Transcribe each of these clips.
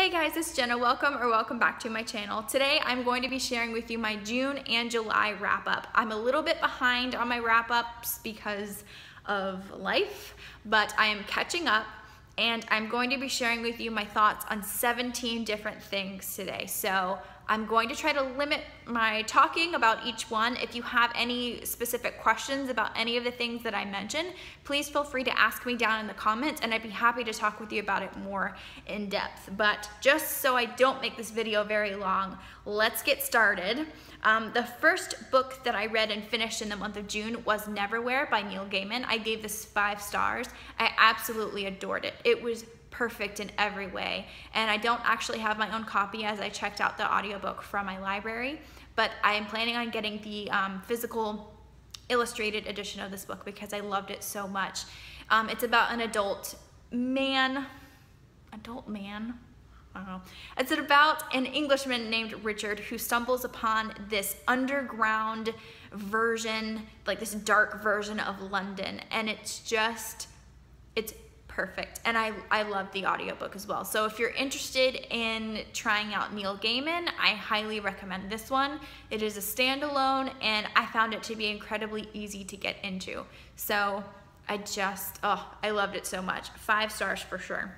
Hey guys, it's Jenna. Welcome back to my channel. Today I'm going to be sharing with you my June and July wrap up. I'm a little bit behind on my wrap ups because of life, but I am catching up and I'm going to be sharing with you my thoughts on 17 different things today. So I'm going to try to limit my talking about each one. If you have any specific questions about any of the things that I mentioned, please feel free to ask me down in the comments and I'd be happy to talk with you about it more in depth. But just so I don't make this video very long, let's get started. The first book that I read and finished in the month of June was Neverwhere by Neil Gaiman. I gave this 5 stars. I absolutely adored it. It was perfect in every way, and I don't actually have my own copy as I checked out the audiobook from my library, but I am planning on getting the physical illustrated edition of this book because I loved it so much. It's about an adult man, I don't know. It's about an Englishman named Richard who stumbles upon this underground version, like this dark version of London, and it's perfect. And I love the audiobook as well. So if you're interested in trying out Neil Gaiman, I highly recommend this one. It is a standalone and I found it to be incredibly easy to get into. So I loved it so much. 5 stars for sure.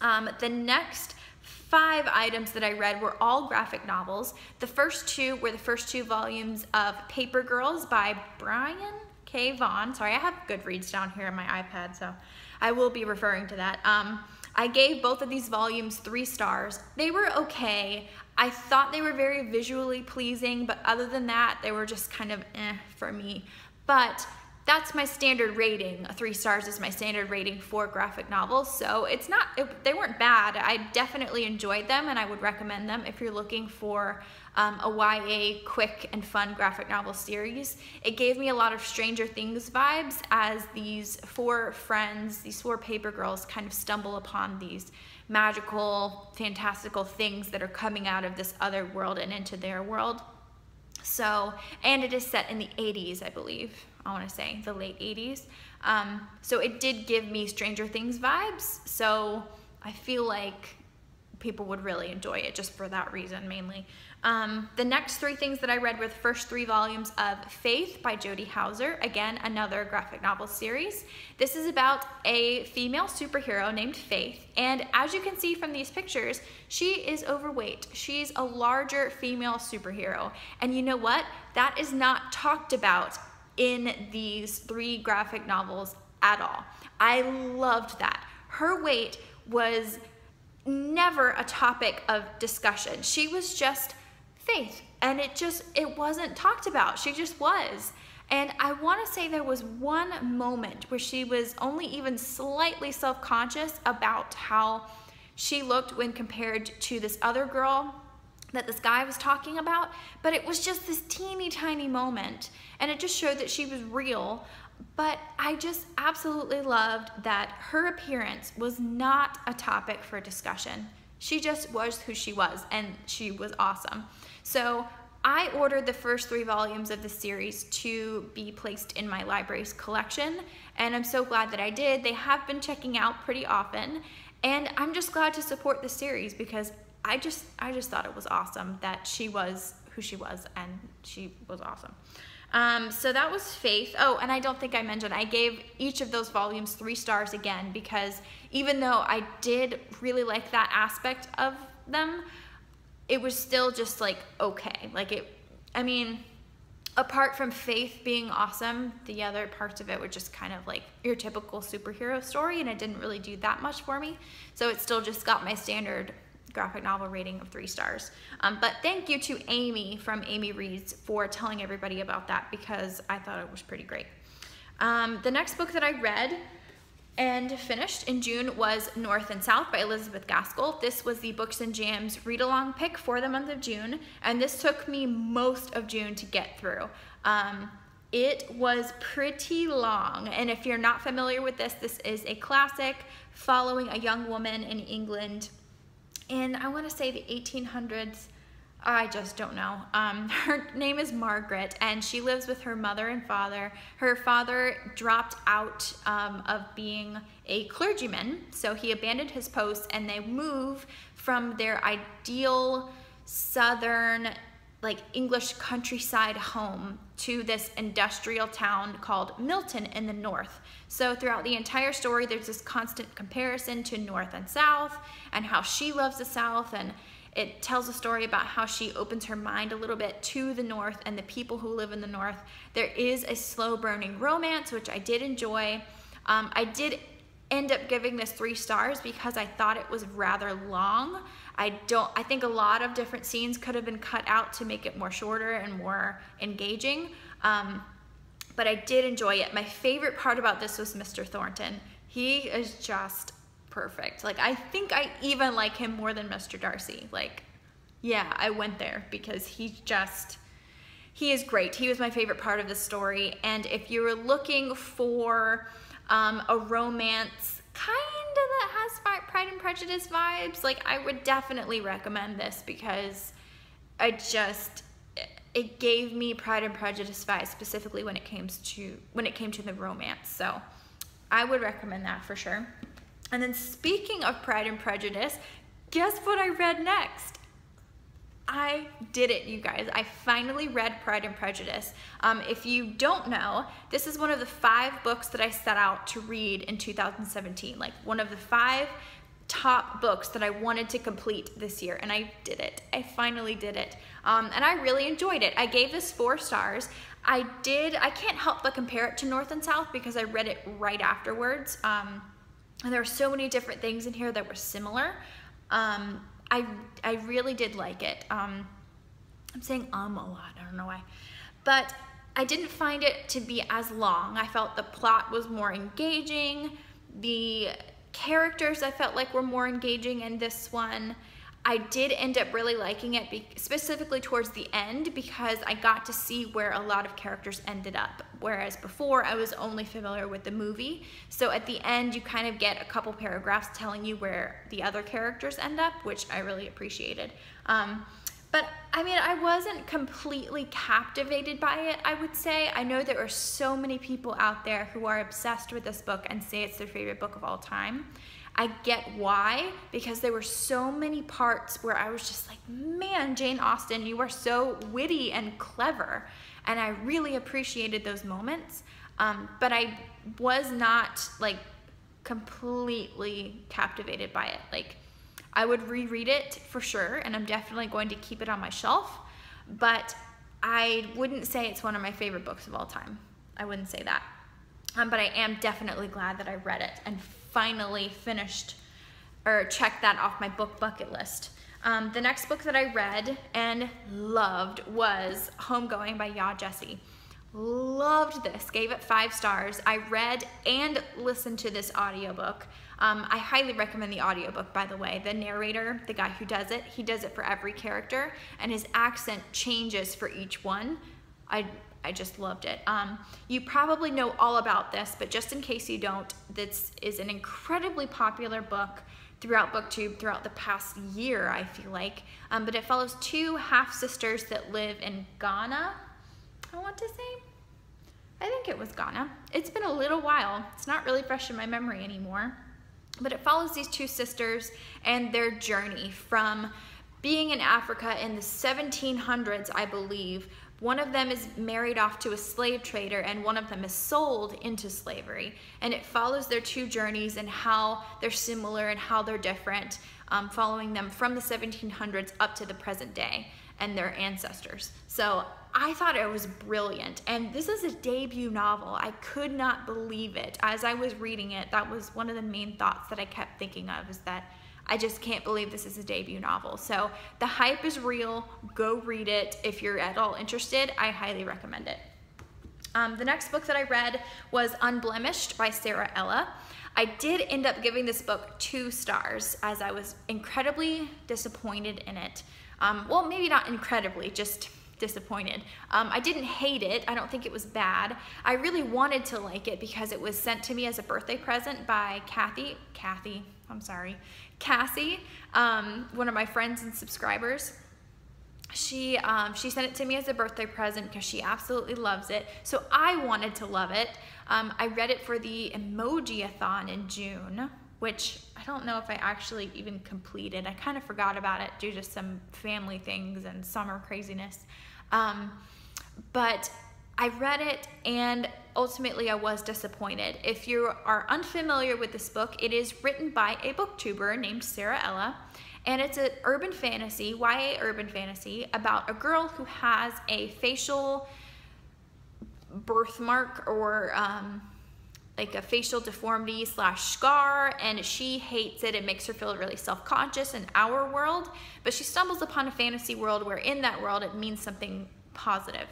The next 5 items that I read were all graphic novels. The first 2 were the first 2 volumes of Paper Girls by Brian K. Vaughan. Sorry, I have Goodreads down here on my iPad, so I will be referring to that. I gave both of these volumes 3 stars. They were okay. I thought they were very visually pleasing, but other than that, they were just kind of for me. But that's my standard rating. 3 stars is my standard rating for graphic novels, so they weren't bad. I definitely enjoyed them and I would recommend them if you're looking for a YA quick and fun graphic novel series. It gave me a lot of Stranger Things vibes as these 4 friends, these 4 paper girls kind of stumble upon these magical, fantastical things that are coming out of this other world and into their world. So, and it is set in the 80s, I believe. I want to say the late 80s. So it did give me Stranger Things vibes. So I feel like people would really enjoy it just for that reason mainly. The next 3 things that I read were the first 3 volumes of Faith by Jody Houser. Again, another graphic novel series. This is about a female superhero named Faith, and as you can see from these pictures, she is overweight. She's a larger female superhero, and you know what? That is not talked about in these 3 graphic novels at all. I loved that. Her weight was never a topic of discussion. She was just Faith, and it wasn't talked about. She just was. And I want to say there was one moment where she was only even slightly self-conscious about how she looked when compared to this other girl that this guy was talking about, but it was just this teeny tiny moment, and it just showed that she was real. But I just absolutely loved that her appearance was not a topic for discussion. She just was who she was, and she was awesome. So I ordered the first 3 volumes of the series to be placed in my library's collection, and I'm so glad that I did. They have been checking out pretty often, and I'm just glad to support the series because I just thought it was awesome that she was who she was, and she was awesome. So that was Faith. Oh, and I don't think I mentioned, I gave each of those volumes 3 stars again because even though I did really like that aspect of them, it was still just like okay. I mean, apart from Faith being awesome, the other parts of it were just kind of like your typical superhero story, and it didn't really do that much for me. So it still just got my standard graphic novel rating of 3 stars. But thank you to Amy from Amy Reads for telling everybody about that because I thought it was pretty great. The next book that I read and finished in June was North and South by Elizabeth Gaskell. This was the Books and Jams read-along pick for the month of June, and this took me most of June to get through. It was pretty long, and if you're not familiar with this, this is a classic following a young woman in England in, I want to say, the 1800s. I just don't know. Her name is Margaret, and she lives with her mother and father. Her father dropped out of being a clergyman, so he abandoned his post, and they move from their ideal southern, like English countryside home to this industrial town called Milton in the north. So throughout the entire story, there's this constant comparison to north and south, and how she loves the south, and it tells a story about how she opens her mind a little bit to the north and the people who live in the north. There is a slow burning romance, which I did enjoy. I did end up giving this 3 stars because I thought it was rather long. I think a lot of different scenes could have been cut out to make it more shorter and more engaging. But I did enjoy it. My favorite part about this was Mr. Thornton. He is just perfect. Like, I think I even like him more than Mr. Darcy. Like, yeah, I went there because he is great. He was my favorite part of the story. And if you were looking for a romance kind of that has Pride and Prejudice vibes, like, I would definitely recommend this because it gave me Pride and Prejudice vibes, specifically when it came to the romance. So I would recommend that for sure. And then speaking of Pride and Prejudice, guess what I read next? I did it, you guys. I finally read Pride and Prejudice. If you don't know, this is one of the 5 books that I set out to read in 2017. Like, one of the 5 top books that I wanted to complete this year, and I did it. I finally did it. And I really enjoyed it. I gave this 4 stars. I can't help but compare it to North and South because I read it right afterwards. And there were so many different things in here that were similar. I really did like it. I'm saying a lot, I don't know why. But I didn't find it to be as long. I felt the plot was more engaging. The characters I felt like were more engaging in this one. I did end up really liking it, specifically towards the end, because I got to see where a lot of characters ended up, whereas before I was only familiar with the movie. So at the end, you kind of get a couple paragraphs telling you where the other characters end up, which I really appreciated. But I mean, I wasn't completely captivated by it, I would say. I know there are so many people out there who are obsessed with this book and say it's their favorite book of all time. I get why, because there were so many parts where I was just like, man, Jane Austen, you are so witty and clever. And I really appreciated those moments. But I was not like completely captivated by it. Like, I would reread it for sure, and I'm definitely going to keep it on my shelf, but I wouldn't say it's one of my favorite books of all time. I wouldn't say that. But I am definitely glad that I read it and finally finished or checked that off my book bucket list. The next book that I read and loved was Homegoing by Ya Jessie. Loved this, gave it 5 stars. I read and listened to this audiobook. I highly recommend the audiobook, by the way. The narrator, the guy who does it, he does it for every character, and his accent changes for each one. I just loved it. You probably know all about this, but just in case you don't, this is an incredibly popular book throughout BookTube throughout the past year, I feel like. But it follows 2 half-sisters that live in Ghana, I want to say. I think it was Ghana. It's been a little while. It's not really fresh in my memory anymore. But it follows these 2 sisters and their journey from being in Africa in the 1700s, I believe. One of them is married off to a slave trader, and one of them is sold into slavery. And it follows their 2 journeys and how they're similar and how they're different, following them from the 1700s up to the present day and their ancestors. So I thought it was brilliant. And this is a debut novel. I could not believe it. As I was reading it, that was one of the main thoughts that I kept thinking of, is that I just can't believe this is a debut novel. So the hype is real. Go read it. If you're at all interested, I highly recommend it. The next book that I read was Unblemished by Sarah Ella. I did end up giving this book 2 stars, as I was incredibly disappointed in it. Well, maybe not incredibly, just disappointed. I didn't hate it. I don't think it was bad. I really wanted to like it because it was sent to me as a birthday present by Cassie, one of my friends and subscribers. she sent it to me as a birthday present because she absolutely loves it. So I wanted to love it. I read it for the Emoji-a-thon in June, which I don't know if I actually even completed. I kind of forgot about it due to some family things and summer craziness. But I read it, and ultimately I was disappointed. If you are unfamiliar with this book, it is written by a booktuber named Sarah Ella, and it's an urban fantasy, YA urban fantasy, about a girl who has a facial birthmark, or like a facial deformity / scar, and she hates it. It makes her feel really self-conscious in our world, but she stumbles upon a fantasy world where in that world it means something positive.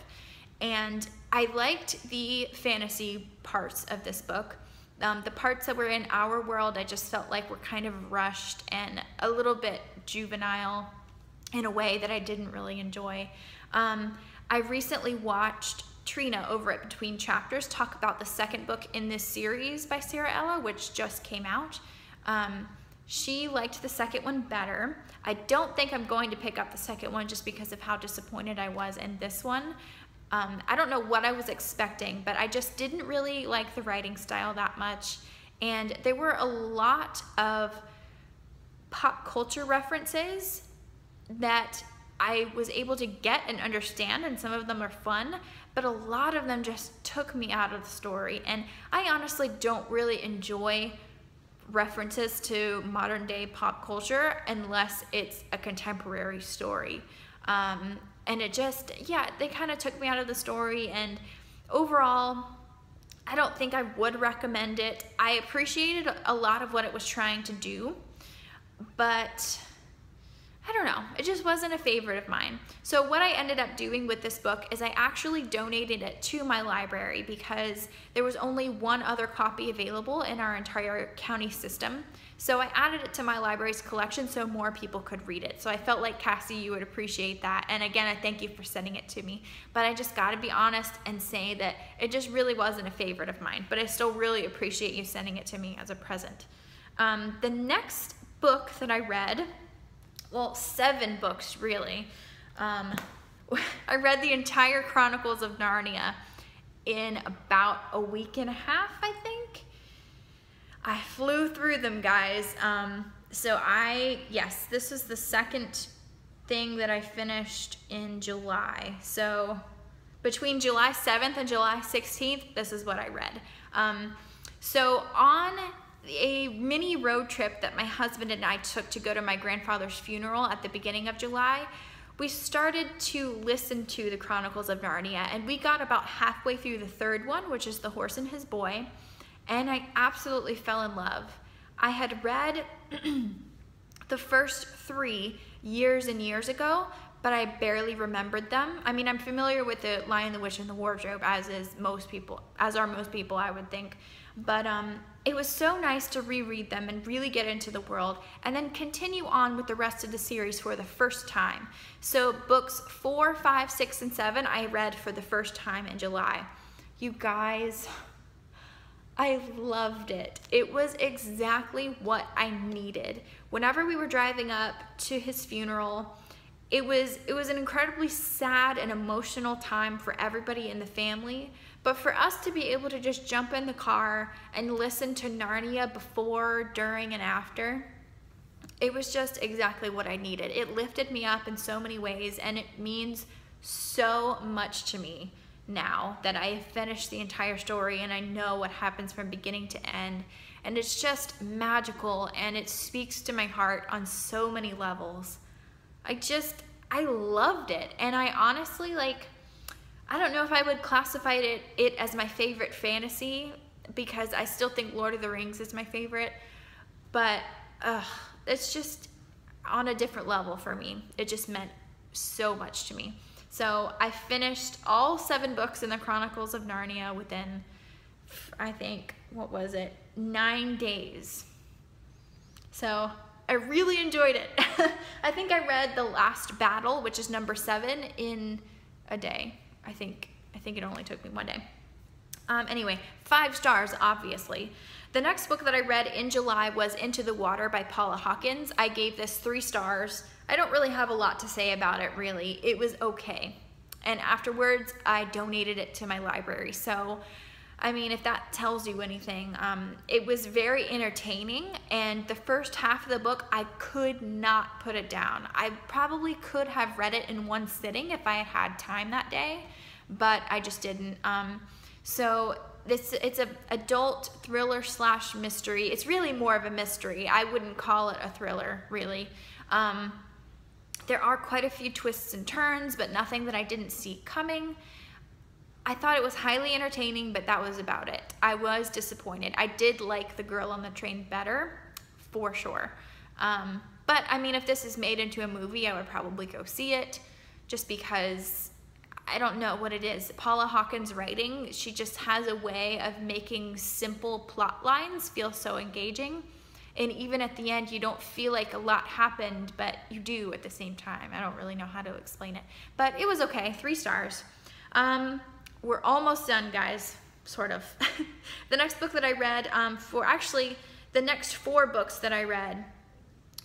And I liked the fantasy parts of this book. The parts that were in our world, I just felt like were kind of rushed and a little bit juvenile in a way that I didn't really enjoy. I recently watched Trina over at Between Chapters talk about the second book in this series by Sarah Ella, which just came out. She liked the second one better. I don't think I'm going to pick up the second one just because of how disappointed I was in this one. I don't know what I was expecting, but I just didn't really like the writing style that much. And there were a lot of pop culture references that I was able to get and understand, and some of them are fun, but a lot of them just took me out of the story. And I honestly don't really enjoy references to modern day pop culture unless it's a contemporary story. And it just, yeah, they kind of took me out of the story, and overall, I don't think I would recommend it. I appreciated a lot of what it was trying to do, but I don't know, it just wasn't a favorite of mine. So what I ended up doing with this book is I actually donated it to my library because there was only one other copy available in our entire county system. So I added it to my library's collection so more people could read it. So I felt like, Cassie, you would appreciate that. And again, I thank you for sending it to me. But I just gotta be honest and say that it just really wasn't a favorite of mine. But I still really appreciate you sending it to me as a present. The next book that I read, well, 7 books really. I read the entire Chronicles of Narnia in about a week and a half, I think. I flew through them, guys. Yes, this was the second thing that I finished in July. So between July 7th and July 16th, this is what I read. So on a mini road trip that my husband and I took to go to my grandfather's funeral at the beginning of July, we started to listen to the Chronicles of Narnia, and we got about halfway through the 3rd one, which is The Horse and His Boy, and I absolutely fell in love. I had read the first 3 years and years ago, but I barely remembered them. I mean, I'm familiar with The Lion, the Witch, and the Wardrobe, as are most people, I would think. But it was so nice to reread them and really get into the world, and then continue on with the rest of the series for the first time. So books 4, 5, 6, and 7 I read for the first time in July. You guys, I loved it. It was exactly what I needed. Whenever we were driving up to his funeral, it was an incredibly sad and emotional time for everybody in the family. But for us to be able to just jump in the car and listen to Narnia before, during, and after, it was just exactly what I needed. It lifted me up in so many ways, and it means so much to me now that I have finished the entire story and I know what happens from beginning to end. And it's just magical, and it speaks to my heart on so many levels. I loved it. And I honestly, I don't know if I would classify it as my favorite fantasy, because I still think Lord of the Rings is my favorite, but it's just on a different level for me. It just meant so much to me. So I finished all 7 books in the Chronicles of Narnia within, I think, 9 days. So I really enjoyed it. I think I read The Last Battle, which is number 7, in a day. I think it only took me 1 day. Anyway, 5 stars, obviously. The next book that I read in July was Into the Water by Paula Hawkins. I gave this 3 stars. I don't really have a lot to say about it, really. It was okay. And afterwards, I donated it to my library. So, I mean, if that tells you anything, it was very entertaining. And the first half of the book, I could not put it down. I probably could have read it in one sitting if I had had time that day, but I just didn't. So it's an adult thriller / mystery. It's really more of a mystery. I wouldn't call it a thriller, really. There are quite a few twists and turns, but nothing that I didn't see coming. I thought it was highly entertaining, but that was about it. I was disappointed. I did like The Girl on the Train better, for sure. But I mean, if this is made into a movie, I would probably go see it, just because I don't know what it is. Paula Hawkins' writing, she just has a way of making simple plot lines feel so engaging. And even at the end, you don't feel like a lot happened, but you do at the same time. I don't really know how to explain it. But it was okay, 3 stars. We're almost done, guys, sort of. The next book that I read, the next 4 books that I read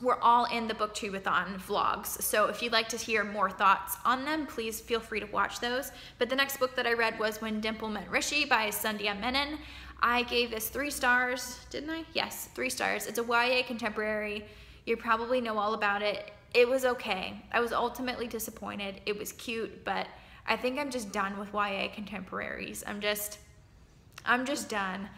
were all in the Booktubeathon vlogs. So if you'd like to hear more thoughts on them, please feel free to watch those. But the next book that I read was When Dimple Met Rishi by Sandhya Menon. I gave this 3 stars, didn't I? Yes, 3 stars. It's a YA contemporary. You probably know all about it. It was okay. I was ultimately disappointed. It was cute, but I think I'm just done with YA contemporaries. I'm just done.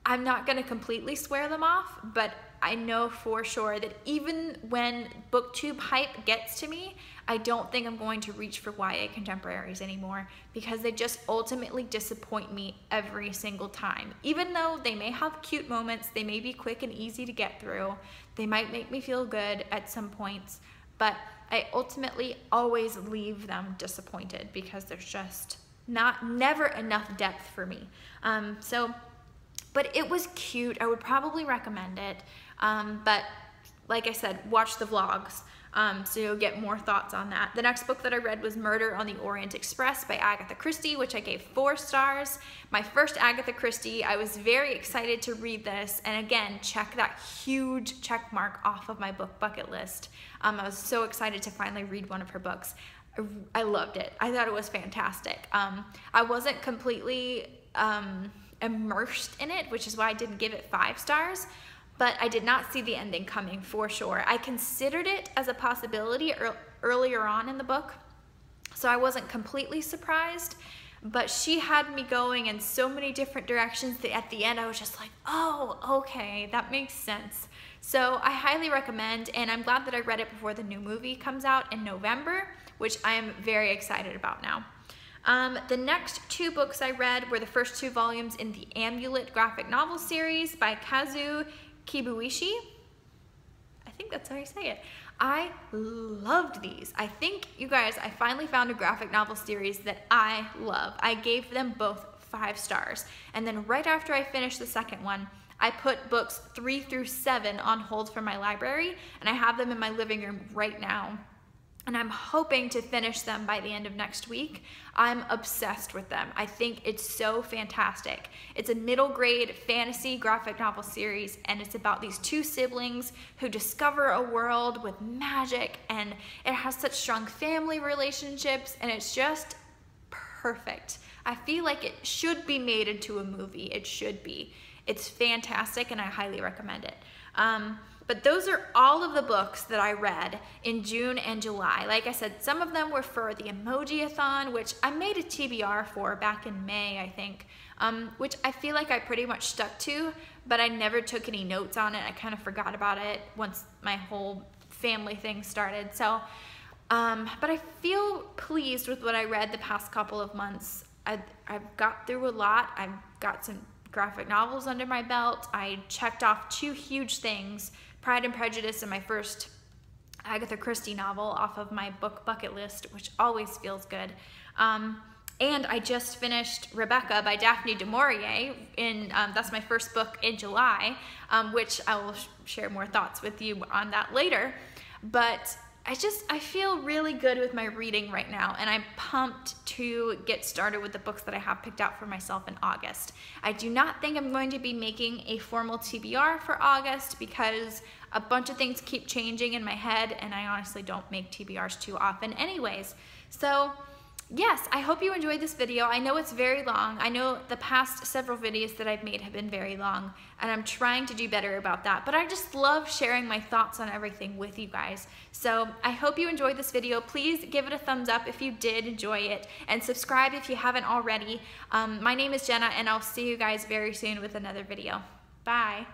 I'm not gonna completely swear them off, but I know for sure that even when BookTube hype gets to me, I don't think I'm going to reach for YA contemporaries anymore, because they just ultimately disappoint me every single time. Even though they may have cute moments, they may be quick and easy to get through, they might make me feel good at some points, but I ultimately always leave them disappointed because there's just never enough depth for me. But it was cute. I would probably recommend it. But like I said, watch the vlogs, so you'll get more thoughts on that. The next book that I read was Murder on the Orient Express by Agatha Christie, which I gave 4 stars. My first Agatha Christie. I was very excited to read this, and again, check that huge check mark off of my book bucket list. I was so excited to finally read one of her books. I loved it. I thought it was fantastic. I wasn't completely immersed in it, which is why I didn't give it 5 stars, but I did not see the ending coming, for sure. I considered it as a possibility earlier on in the book, so I wasn't completely surprised, but she had me going in so many different directions that at the end I was just like, oh, okay, that makes sense. So I highly recommend, and I'm glad that I read it before the new movie comes out in November, which I am very excited about now. The next 2 books I read were the first 2 volumes in the Amulet graphic novel series by Kazu Kibuishi. I think that's how you say it. I loved these. I think, you guys, I finally found a graphic novel series that I love. I gave them both 5 stars. And then right after I finished the second one, I put books 3 through 7 on hold for my library, and I have them in my living room right now. And I'm hoping to finish them by the end of next week. I'm obsessed with them. I think it's so fantastic. It's a middle grade fantasy graphic novel series, and it's about these 2 siblings who discover a world with magic, and it has such strong family relationships, and it's just perfect. I feel like it should be made into a movie. It should be. It's fantastic, and I highly recommend it. But those are all of the books that I read in June and July. Like I said, some of them were for the Emoji-a-thon, which I made a TBR for back in May, I think, which I feel like I pretty much stuck to, but I never took any notes on it. I kind of forgot about it once my whole family thing started. So, but I feel pleased with what I read the past couple of months. I've got through a lot. I've got some graphic novels under my belt. I checked off 2 huge things, Pride and Prejudice and my first Agatha Christie novel off of my book bucket list, which always feels good. And I just finished Rebecca by Daphne du Maurier, that's my first book in July, which I will share more thoughts with you on that later. But I feel really good with my reading right now, and I'm pumped to get started with the books that I have picked out for myself in August. I do not think I'm going to be making a formal TBR for August because a bunch of things keep changing in my head, and I honestly don't make TBRs too often anyways. So yes, I hope you enjoyed this video. I know it's very long. I know the past several videos that I've made have been very long, and I'm trying to do better about that, but I just love sharing my thoughts on everything with you guys. So I hope you enjoyed this video. Please give it a thumbs up if you did enjoy it, and subscribe if you haven't already. My name is Jenna, and I'll see you guys very soon with another video. Bye.